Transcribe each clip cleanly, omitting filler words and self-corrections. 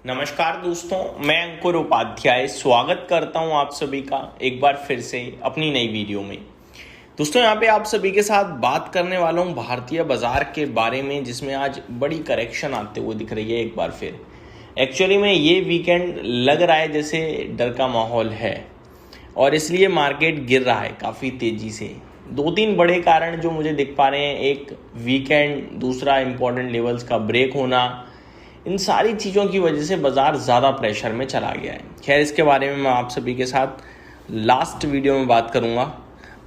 नमस्कार दोस्तों, मैं अंकुर उपाध्याय स्वागत करता हूं आप सभी का एक बार फिर से अपनी नई वीडियो में। दोस्तों यहाँ पे आप सभी के साथ बात करने वाला हूं भारतीय बाजार के बारे में, जिसमें आज बड़ी करेक्शन आते हुए दिख रही है एक बार फिर। एक्चुअली में ये वीकेंड लग रहा है जैसे डर का माहौल है और इसलिए मार्केट गिर रहा है काफ़ी तेज़ी से। दो तीन बड़े कारण जो मुझे दिख पा रहे हैं, एक वीकेंड, दूसरा इंपॉर्टेंट लेवल्स का ब्रेक होना, इन सारी चीज़ों की वजह से बाज़ार ज़्यादा प्रेशर में चला गया है। खैर, इसके बारे में मैं आप सभी के साथ लास्ट वीडियो में बात करूंगा।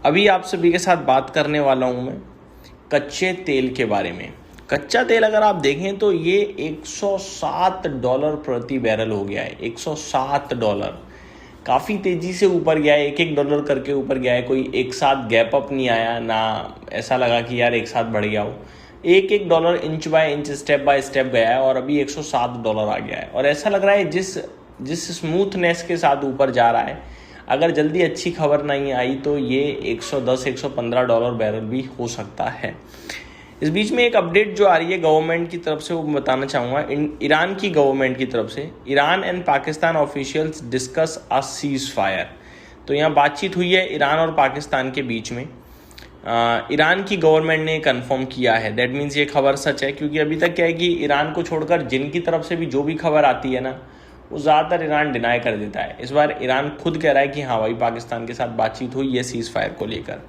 अभी आप सभी के साथ बात करने वाला हूं मैं कच्चे तेल के बारे में। कच्चा तेल अगर आप देखें तो ये $107 प्रति बैरल हो गया है। $107 काफ़ी तेज़ी से ऊपर गया है, एक $1 करके ऊपर गया है। कोई एक साथ गैप अप नहीं आया, ना ऐसा लगा कि यार एक साथ बढ़ गया हो। एक $1 inch by inch, step by step गया है और अभी $107 आ गया है। और ऐसा लग रहा है जिस स्मूथनेस के साथ ऊपर जा रहा है, अगर जल्दी अच्छी खबर नहीं आई तो ये $110-115 बैरल भी हो सकता है। इस बीच में एक अपडेट जो आ रही है गवर्नमेंट की तरफ से, वो बताना चाहूँगा। ईरान की गवर्नमेंट की तरफ से, Iran and Pakistan officials discuss a cease fire. तो यहाँ बातचीत हुई है ईरान और पाकिस्तान के बीच में। ईरान की गवर्नमेंट ने कंफर्म किया है। दैट मीन्स ये खबर सच है, क्योंकि अभी तक क्या है कि ईरान को छोड़कर जिनकी तरफ से भी जो भी खबर आती है ना, वो ज़्यादातर ईरान डिनाई कर देता है। इस बार ईरान खुद कह रहा है कि हाँ भाई, पाकिस्तान के साथ बातचीत हुई है सीज फायर को लेकर।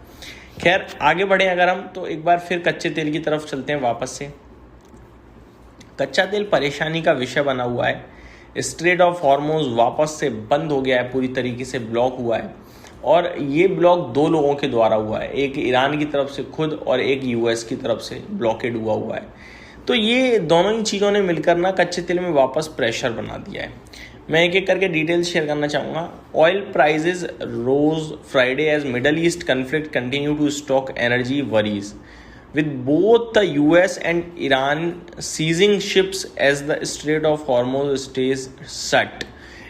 खैर, आगे बढ़े अगर हम, तो एक बार फिर कच्चे तेल की तरफ चलते हैं वापस से। कच्चा तेल परेशानी का विषय बना हुआ है। स्ट्रेट ऑफ हॉर्मोज वापस से बंद हो गया है, पूरी तरीके से ब्लॉक हुआ है। और ये ब्लॉक दो लोगों के द्वारा हुआ है, एक ईरान की तरफ से खुद और एक यूएस की तरफ से ब्लॉकेड हुआ है। तो ये दोनों ही चीज़ों ने मिलकर ना कच्चे तेल में वापस प्रेशर बना दिया है। मैं एक एक करके डिटेल्स शेयर करना चाहूँगा। Oil prices rose Friday as Middle East conflict continue to stoke energy worries with both the US and Iran seizing ships as the Strait of Hormuz stays shut.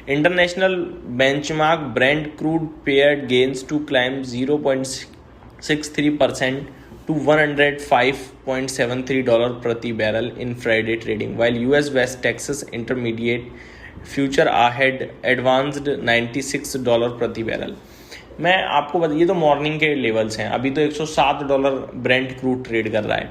International benchmark Brent crude paired gains to climb 0.63% to $105.73 प्रति barrel in Friday trading, while US West Texas Intermediate future ahead advanced $96 प्रति barrel. मैं आपको बता, ये तो morning के levels हैं। अभी तो $107 ब्रेंट क्रूड ट्रेड कर रहा है।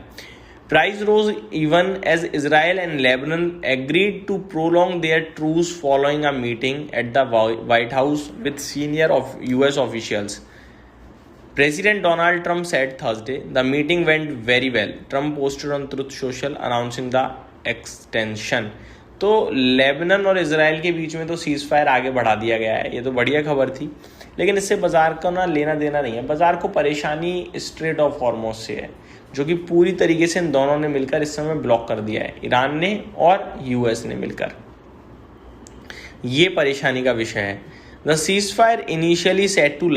Price rose even as Israel and Lebanon agreed to prolong their truce following a meeting at the White House with senior US officials. President Donald Trump said Thursday the meeting went very well. Trump posted on Truth Social announcing the extension. तो Lebanon और Israel के बीच में तो cease fire आगे बढ़ा दिया गया है। ये तो बढ़िया खबर थी, लेकिन इससे बाजार का ना लेना देना नहीं है। बाजार को परेशानी स्ट्रेट ऑफ हॉर्मोज से है, जो कि पूरी तरीके से इन दोनों ने मिलकर इस समय ब्लॉक कर दिया है, ईरान ने और यूएस ने मिलकर। ये परेशानी का विषय है। The cease fire initially set to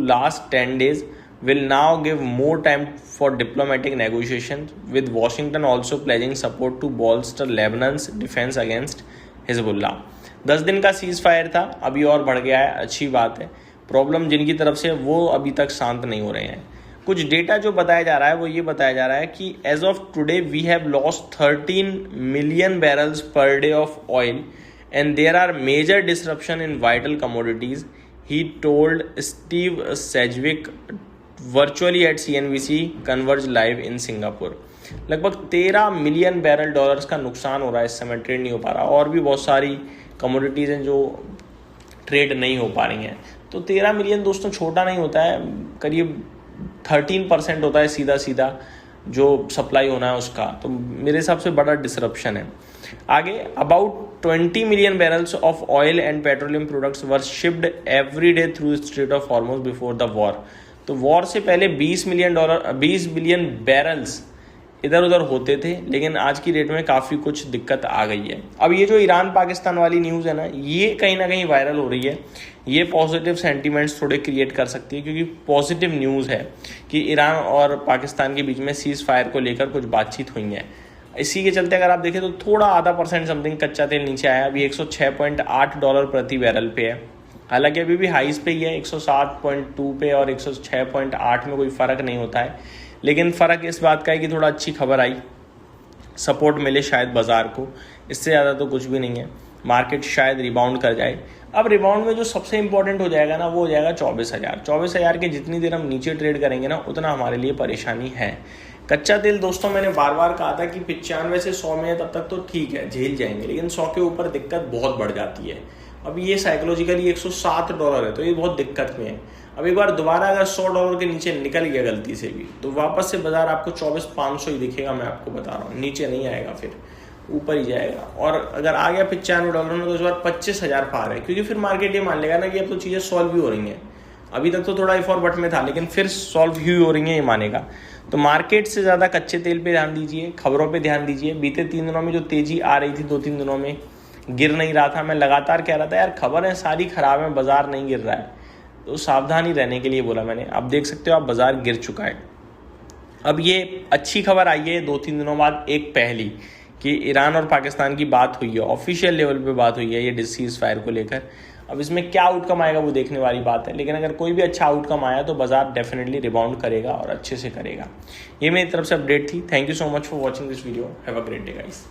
last 10 days will now give more time for diplomatic negotiations, with Washington also pledging support to bolster Lebanon's defense against Hezbollah. 10 दिन का सीज फायर था, अभी और बढ़ गया है, अच्छी बात है। प्रॉब्लम जिनकी तरफ से वो अभी तक शांत नहीं हो रहे हैं। कुछ डेटा जो बताया जा रहा है वो ये बताया जा रहा है कि as of today we have lost 13 million barrels per day of oil and there are major disruption in vital commodities, he told Steve Sedgwick virtually at CNBC Converge Live in Singapore. लगभग 13 million barrel dollars का नुकसान हो रहा है इस समय, trade नहीं हो पा रहा। और भी बहुत सारी कमोडिटीज़ हैं जो ट्रेड नहीं हो पा रही हैं। तो 13 मिलियन दोस्तों छोटा नहीं होता है, करीब 13% होता है सीधा सीधा जो सप्लाई होना है उसका। तो मेरे हिसाब से बड़ा डिसरप्शन है। आगे, about 20 million barrels of oil and petroleum products were shipped every day through straight of Hormuz before the war. तो वॉर से पहले 20 मिलियन बैरल्स इधर उधर होते थे, लेकिन आज की डेट में काफ़ी कुछ दिक्कत आ गई है। अब ये जो ईरान पाकिस्तान वाली न्यूज़ है ना कहीं वायरल हो रही है। ये पॉजिटिव सेंटीमेंट्स थोड़े क्रिएट कर सकती है, क्योंकि पॉजिटिव न्यूज़ है कि ईरान और पाकिस्तान के बीच में सीज फायर को लेकर कुछ बातचीत हुई है। इसी के चलते अगर आप देखें तो थोड़ा आधा % समथिंग कच्चा तेल नीचे आया। अभी $106.8 प्रति बैरल पे है। हालांकि अभी भी हाइस पे ही है, 107.2 पे और 106.8 में कोई फ़र्क नहीं होता है। लेकिन फ़र्क इस बात का है कि थोड़ा अच्छी खबर आई सपोर्ट मिले शायद बाज़ार को, इससे ज़्यादा तो कुछ भी नहीं है। मार्केट शायद रिबाउंड कर जाए। अब रिबाउंड में जो सबसे इंपॉर्टेंट हो जाएगा ना, वो हो जाएगा 24,000। 24,000 के जितनी देर हम नीचे ट्रेड करेंगे ना, उतना हमारे लिए परेशानी है। कच्चा तेल दोस्तों मैंने बार बार कहा था कि 95 से 100 में है, तब तक तो ठीक है, झेल जाएंगे, लेकिन 100 के ऊपर दिक्कत बहुत बढ़ जाती है। अब ये साइकोलॉजिकली $107 है, तो ये बहुत दिक्कत में है। अब एक बार दोबारा अगर $100 के नीचे निकल गया गलती से भी, तो वापस से बाजार आपको 24,500 ही दिखेगा। मैं आपको बता रहा हूँ, नीचे नहीं आएगा, फिर ऊपर ही जाएगा। और अगर आ गया $95 में, तो इस बार 25,000 पार है, क्योंकि फिर मार्केट ये मान लेगा ना कि अब तो चीज़ें सॉल्व भी हो रही हैं। अभी तक तो थोड़ा इफ और बट में था, लेकिन फिर सॉल्व ही हो रही है, ये मानेगा। तो मार्केट से ज़्यादा कच्चे तेल पे ध्यान दीजिए, खबरों पे ध्यान दीजिए। बीते 3 दिनों में जो तेज़ी आ रही थी, 2-3 दिनों में गिर नहीं रहा था। मैं लगातार कह रहा था यार खबरें सारी खराब हैं, बाजार नहीं गिर रहा है, तो सावधानी रहने के लिए बोला मैंने। अब देख सकते हो आप, बाजार गिर चुका है। अब ये अच्छी खबर आई है 2-3 दिनों बाद, एक पहली कि ईरान और पाकिस्तान की बात हुई है, ऑफिशियल लेवल पे बात हुई है ये सीज़ फायर को लेकर। अब इसमें क्या आउटकम आएगा वो देखने वाली बात है, लेकिन अगर कोई भी अच्छा आउटकम आया तो बाजार डेफिनेटली रिबाउंड करेगा और अच्छे से करेगा। ये मेरी तरफ से अपडेट थी। Thank you so much for watching this video. Have a great day guys.